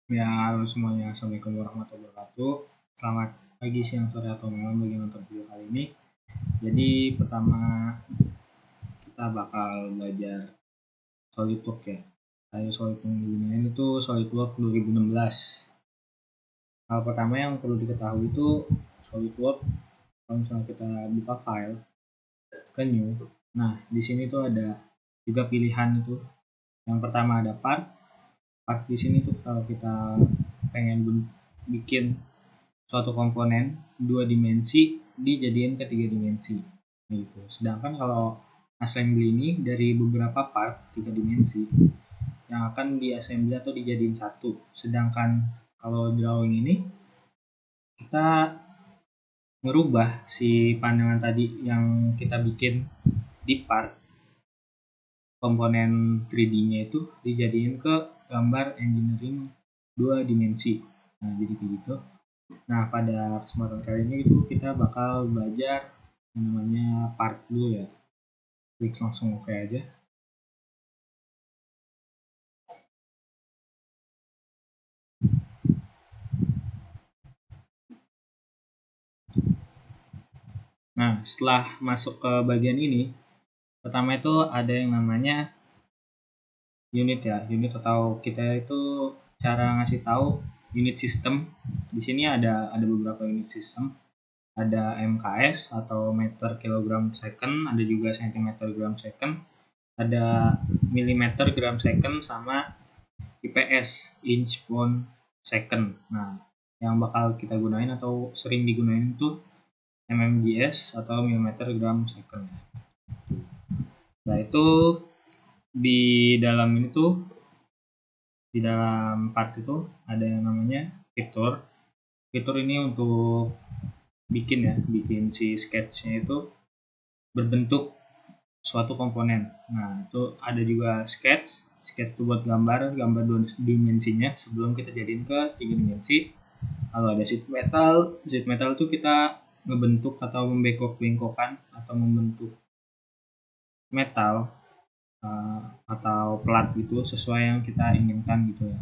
Ya, halo semuanya. Assalamualaikum warahmatullahi wabarakatuh. Selamat pagi, siang, sore, atau malam bagi nonton video kali ini. Jadi, pertama kita bakal belajar SolidWorks ya. Kayak SolidWorks yang digunain itu SolidWorks 2016. Hal pertama yang perlu diketahui itu SolidWorks, kalau misalnya kita buka file ke new. Nah, di sini tuh ada juga pilihan itu. Yang pertama ada part. Part di sini tuh kalau kita pengen bikin suatu komponen 2 dimensi dijadiin ke 3 dimensi gitu. Sedangkan kalau assembly ini dari beberapa part 3 dimensi yang akan diassembly atau dijadiin satu. Sedangkan kalau drawing ini kita merubah si pandangan tadi yang kita bikin di part komponen 3D-nya itu dijadiin ke gambar engineering 2 dimensi. Nah, jadi kayak gitu. Nah, pada kesempatan kali ini itu kita bakal belajar yang namanya part dulu ya. Klik langsung oke aja. Nah, setelah masuk ke bagian ini, pertama itu ada yang namanya unit ya. Unit atau kita itu cara ngasih tahu unit system. Di sini ada beberapa unit system. Ada MKS atau meter kilogram second, ada juga centimeter gram second, ada milimeter gram second, sama IPS inch pound second. Nah, yang bakal kita gunain atau sering digunain itu mmgs atau milimeter gram second. Nah, itu di dalam ini tuh, di dalam part itu ada yang namanya fitur. Fitur ini untuk bikin si sketchnya itu berbentuk suatu komponen. Nah, itu ada juga sketch itu buat gambar 2 dimensinya sebelum kita jadiin ke 3 dimensi. Kalau ada sheet metal itu kita ngebentuk atau membengkok-bengkokkan atau membentuk metal atau plat gitu sesuai yang kita inginkan gitu ya.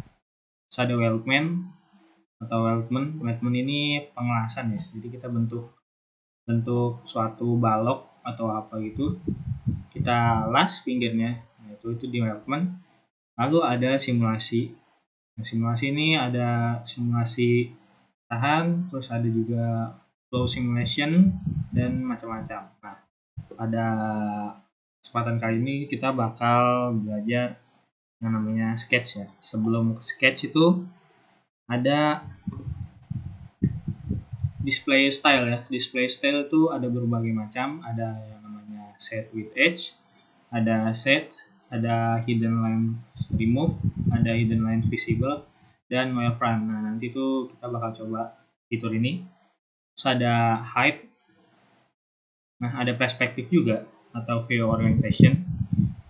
Terus ada weldment ini pengelasan ya, jadi kita bentuk suatu balok atau apa gitu, kita las pinggirnya. Nah, itu di weldment. Lalu ada simulasi. Nah, simulasi ini ada simulasi tahan, terus ada juga flow simulation dan macam-macam. Nah, pada kesempatan kali ini kita bakal belajar yang namanya sketch ya. Sebelum sketch itu ada display style ya. Display style itu ada berbagai macam. Ada yang namanya set with edge, ada set, ada hidden line remove, ada hidden line visible, dan wireframe. Nah, nanti tuh kita bakal coba fitur ini. Terus ada height. Nah, ada perspektif juga atau view orientation.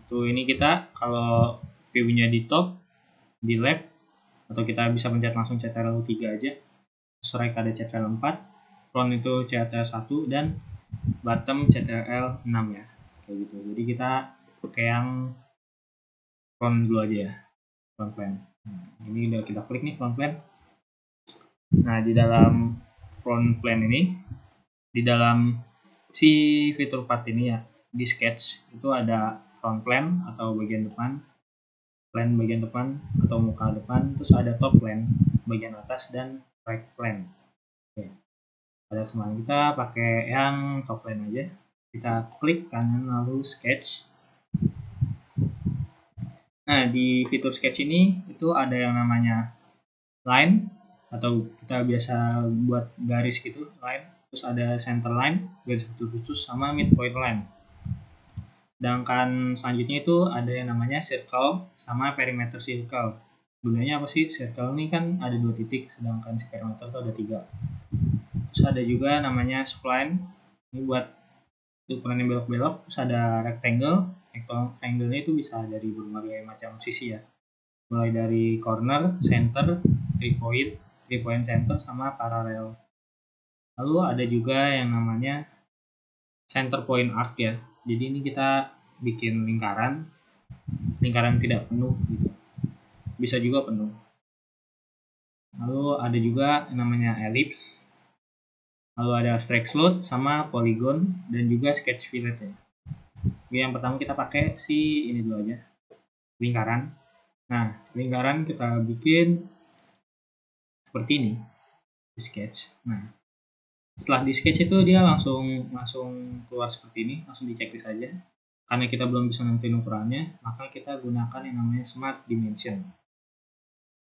Tuh ini kita kalau view-nya di top, di left, atau kita bisa pencet langsung CTRL 3 aja. Strike ada CTRL 4, front itu CTRL 1, dan bottom CTRL 6 ya. Kayak gitu. Jadi kita pakai yang front dulu aja ya. Front plane. Ini udah kita klik nih front plane. Nah, di dalam front plane ini, di dalam si fitur part ini ya, di sketch itu ada front plane atau bagian depan, plane bagian depan atau muka depan, terus ada top plane bagian atas, dan right plane. Oke. Pada kesempatan kita pakai yang top plane aja. Kita klik kanan lalu sketch. Nah, di fitur sketch ini itu ada yang namanya line atau kita biasa buat garis gitu, line. Terus ada center line, garis khusus, sama midpoint line. Sedangkan selanjutnya itu ada yang namanya circle sama perimeter circle. Gunanya apa sih? Circle ini kan ada 2 titik, sedangkan si perimeter itu ada 3. Terus ada juga namanya spline, ini buat ukuran yang belok-belok. Terus ada rectangle. Rectangle-nya itu bisa dari berbagai macam sisi ya, mulai dari corner, center, 3 point center, sama parallel. Lalu ada juga yang namanya center point arc ya. Jadi ini kita bikin lingkaran tidak penuh gitu, bisa juga penuh. Lalu ada juga yang namanya ellipse, lalu ada strike slot sama polygon dan juga sketch fillet ya. Oke, yang pertama kita pakai si ini dulu aja, lingkaran. Nah, lingkaran kita bikin seperti ini di sketch. Nah, setelah di sketch itu dia langsung keluar seperti ini, langsung di checklist saja. Karena kita belum bisa nentuin ukurannya, maka kita gunakan yang namanya smart dimension.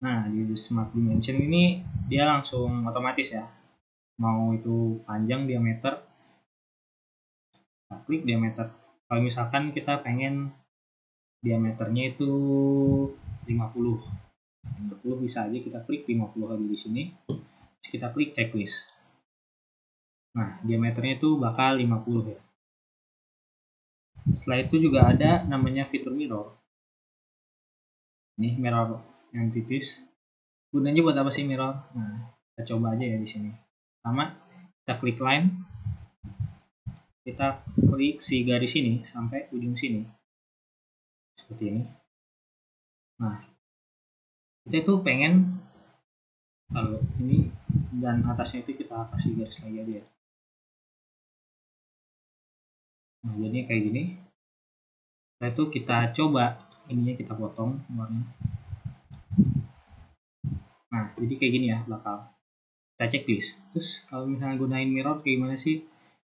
Nah, di smart dimension ini dia langsung otomatis ya. Mau itu panjang diameter, kita klik diameter. Kalau misalkan kita pengen diameternya itu 50 bisa aja kita klik 50 aja di sini. Terus kita klik checklist. Nah, diameternya itu bakal 50 ya. Setelah itu juga ada namanya fitur mirror. Ini mirror entities. Gunanya buat apa sih mirror? Nah, kita coba aja ya di sini. Pertama, kita klik line. Kita klik si garis ini sampai ujung sini. Seperti ini. Nah, kita tuh pengen kalau ini dan atasnya itu kita kasih garis lagi aja ya. Nah, jadi kayak gini. Setelah itu kita coba ininya kita potong warnanya. Nah, jadi kayak gini ya bakal. Kita checklist. Terus kalau misalnya gunain mirror kayak gimana sih?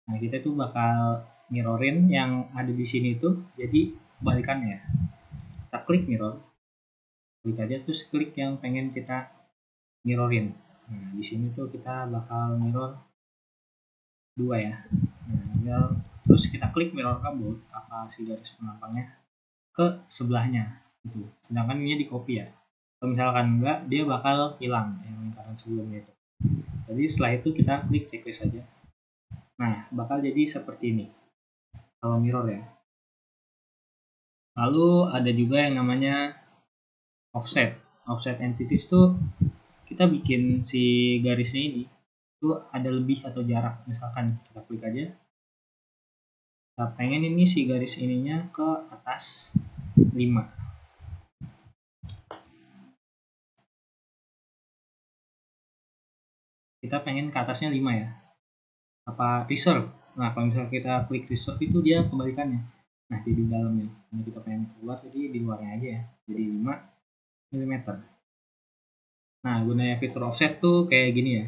Nah, kita tuh bakal mirrorin yang ada di sini tuh jadi kebalikannya ya. Kita klik mirror. Klik aja terus klik yang pengen kita mirrorin. Nah, di sini tuh kita bakal mirror dua ya. Nah, mirror, terus kita klik mirror kabut apa si garis penampangnya ke sebelahnya gitu. Sedangkan ini di copy ya. Kalau misalkan enggak, dia bakal hilang yang lingkaran sebelumnya itu. Jadi setelah itu kita klik checklist saja. Nah, bakal jadi seperti ini kalau mirror ya. Lalu ada juga yang namanya offset. Offset entities tuh kita bikin si garisnya ini itu ada lebih atau jarak. Misalkan kita klik aja. Kita pengen ini si garis ininya ke atas 5. Kita pengen ke atasnya 5 ya. Apa reserve. Nah, kalau misalnya kita klik reserve itu dia kebalikannya. Nah, di dalamnya. Ini kita pengen keluar jadi di luarnya aja ya. Jadi 5 mm. Nah, gunanya fitur offset tuh kayak gini ya.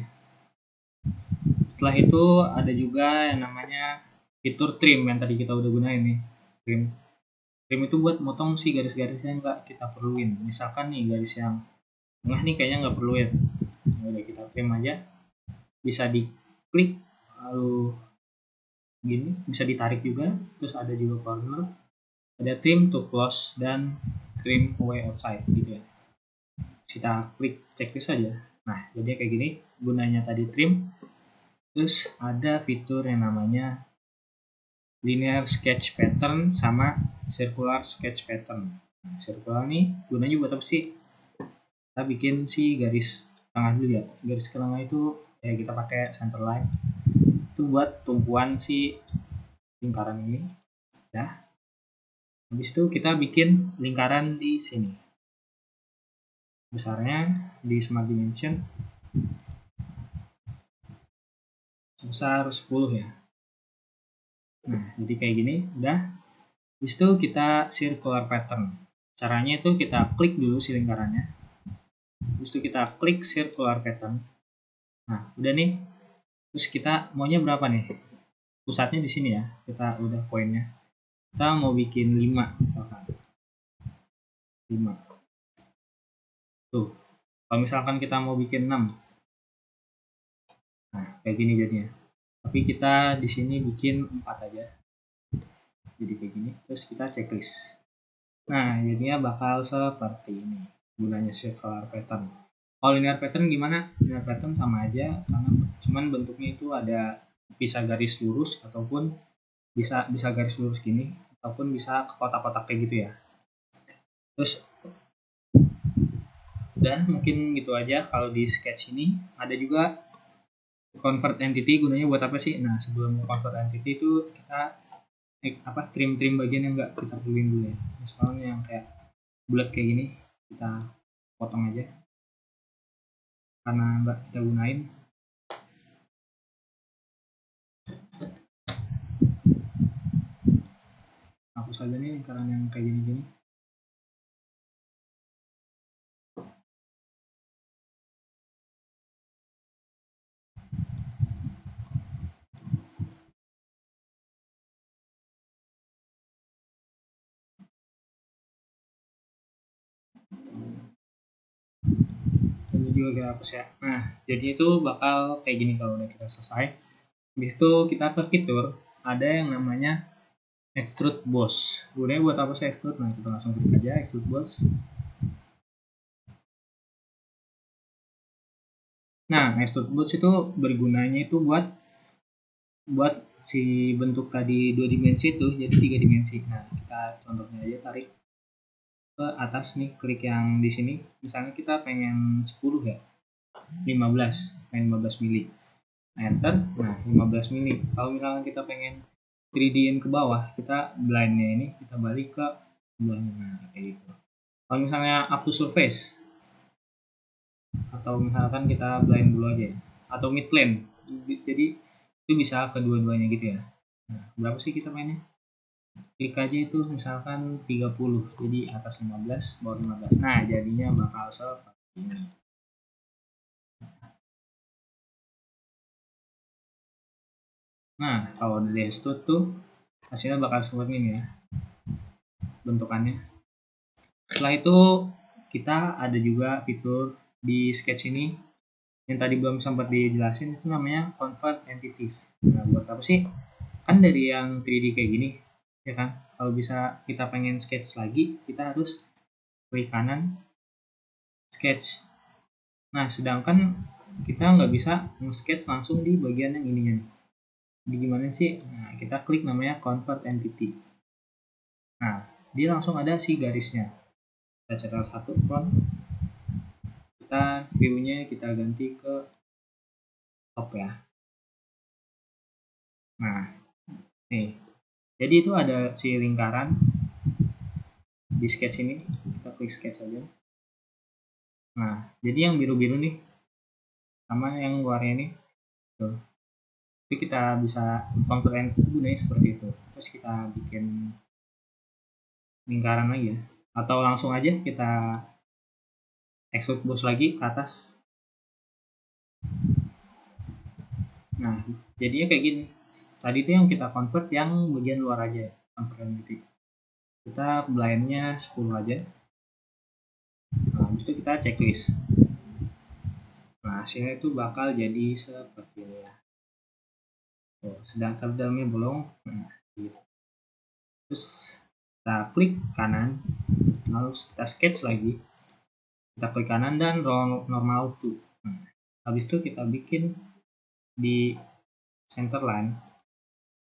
Setelah itu ada juga yang namanya fitur trim yang tadi kita udah gunain nih. Trim. Trim itu buat motong si garis-garis yang nggak kita perluin. Misalkan nih garis yang tengah nih kayaknya nggak perlu ya. Nah, udah kita trim aja. Bisa diklik lalu gini, bisa ditarik juga. Terus ada juga corner. Ada trim to close dan trim away outside gitu ya. Kita klik checklist saja. Nah, jadi kayak gini gunanya tadi trim. Terus ada fitur yang namanya linear sketch pattern sama circular sketch pattern. Nah, circular nih gunanya buat apa sih? Kita bikin si garis tengah dulu ya. Garis tengah itu ya kita pakai center line. Itu buat tumpuan si lingkaran ini. Ya. Habis itu kita bikin lingkaran di sini. Besarnya di smart dimension sebesar 10 ya. Nah, jadi kayak gini udah. Habis itu kita circular pattern. Caranya itu kita klik dulu si lingkarannya. Habis itu kita klik circular pattern. Nah, udah nih. Terus kita maunya berapa nih? Pusatnya di sini ya. Kita udah poinnya. Kita mau bikin 5 misalkan. 5. Tuh. Kalau misalkan kita mau bikin 6. Nah, kayak gini jadinya. Tapi kita di sini bikin 4 aja. Jadi kayak gini. Terus kita checklist. Nah, jadinya bakal seperti ini. Gunanya circular pattern. Kalau linear pattern gimana? Linear pattern sama aja, karena cuman bentuknya itu ada bisa garis lurus ataupun bisa garis lurus gini, ataupun bisa kotak-kotak kayak gitu ya. Terus udah mungkin gitu aja kalau di sketch ini. Ada juga convert entity, gunanya buat apa sih? Nah, sebelum convert entity itu kita trim bagian yang enggak kita perluin dulu ya. Misalnya yang kayak bulat kayak gini kita potong aja. karena nggak kita gunain. Hapus aja nih lingkaran yang kayak gini-gini. Ini juga kita hapus ya. Nah, jadi itu bakal kayak gini kalau udah kita selesai. Habis itu kita ke fitur, ada yang namanya extrude boss. Gunanya buat apa sih extrude? Nah, kita langsung klik aja extrude boss. Nah, extrude boss itu bergunanya itu buat si bentuk tadi 2 dimensi itu jadi 3 dimensi. Nah, kita contohnya aja tarik ke atas nih, klik yang di sini. Misalnya kita pengen 10 ya. 15, pengen 15 mili. Enter, nah 15 mili. Kalau misalnya kita pengen 3D-in ke bawah, kita blindnya ini kita balik ke sebelahnya, nah kayak gitu. Kalau misalnya up to surface, atau misalkan kita blind dulu aja, atau mid plane, jadi itu bisa kedua-duanya gitu ya. Nah, berapa sih kita mainnya? Klik aja itu misalkan 30, jadi atas 15, bawah 15. Nah, jadinya bakal seperti ini. Nah, kalau dari extrude tuh hasilnya bakal seperti ini ya bentukannya. Setelah itu kita ada juga fitur di sketch ini yang tadi belum sempat dijelasin, itu namanya convert entities. Nah, buat apa sih? Kan dari yang 3D kayak gini ya kan, kalau bisa kita pengen sketch lagi, kita harus klik kanan sketch. Nah, sedangkan kita nggak bisa nge-sketch langsung di bagian yang ininya nih. Jadi gimana sih? Nah, kita klik namanya convert entity. Nah, dia langsung ada si garisnya. Kita centang satu front, kita view-nya kita ganti ke top ya. Nah, nih, jadi itu ada si lingkaran di sketch ini. Kita klik sketch aja. Nah, jadi yang biru-biru nih sama yang warnanya ini tuh. Itu kita bisa convert itu gunanya seperti itu. Terus kita bikin lingkaran lagi ya. Atau langsung aja kita extrude boss lagi ke atas. Nah, jadinya kayak gini. Tadi itu yang kita convert yang bagian luar aja, convert gitu. Kita blindnya 10 aja. Nah, habis itu kita checklist. Nah, hasilnya itu bakal jadi seperti ini ya. Tuh, sedangkan dalamnya bolong. Nah, gitu. Terus kita klik kanan, lalu kita sketch lagi. Kita klik kanan dan normal to. Nah, habis itu kita bikin di center line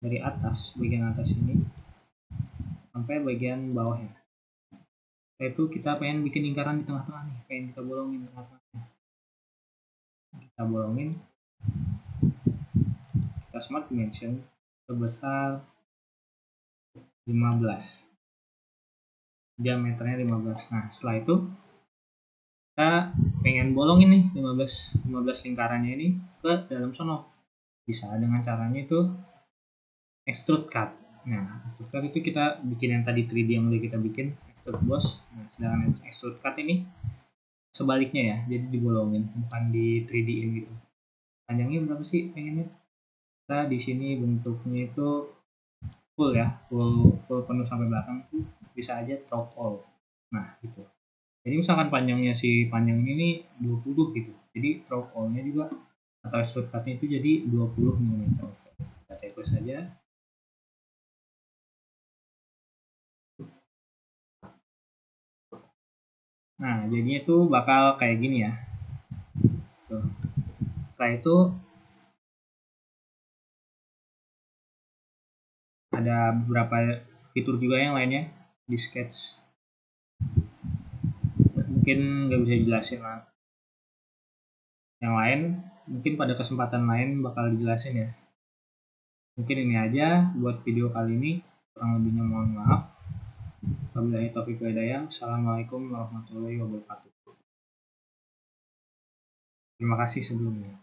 dari atas, bagian atas ini sampai bagian bawahnya. Itu kita pengen bikin lingkaran di tengah-tengah nih, pengen kita bolongin tengah-tengahnya. Kita bolongin, kita smart dimension sebesar 15, diameternya 15. Nah, setelah itu kita pengen bolongin nih 15 lingkarannya ini ke dalam sono. Bisa dengan caranya itu extrude cut. Nah, extrude cut itu kita bikin yang tadi 3D yang udah kita bikin, extrude boss. Nah, sedangkan extrude cut ini sebaliknya ya, jadi dibolongin, bukan di 3D in gitu. Panjangnya berapa sih pengennya? Kita di sini bentuknya itu full ya, full penuh sampai belakang tuh bisa aja drop all. Nah, gitu. Jadi misalkan panjangnya si panjang ini 20 gitu. Jadi drop all-nya juga atau extrude cut-nya itu jadi 20 mm. Kita checklist saja. Nah, jadinya itu bakal kayak gini ya. Tuh. Setelah itu ada beberapa fitur juga yang lainnya di sketch. Mungkin nggak bisa dijelasin lah. Yang lain mungkin pada kesempatan lain bakal dijelasin ya. Mungkin ini aja buat video kali ini. Kurang lebihnya mohon maaf. Wabillahi taufiq wal hidayah. Assalamualaikum warahmatullahi wabarakatuh. Terima kasih sebelumnya.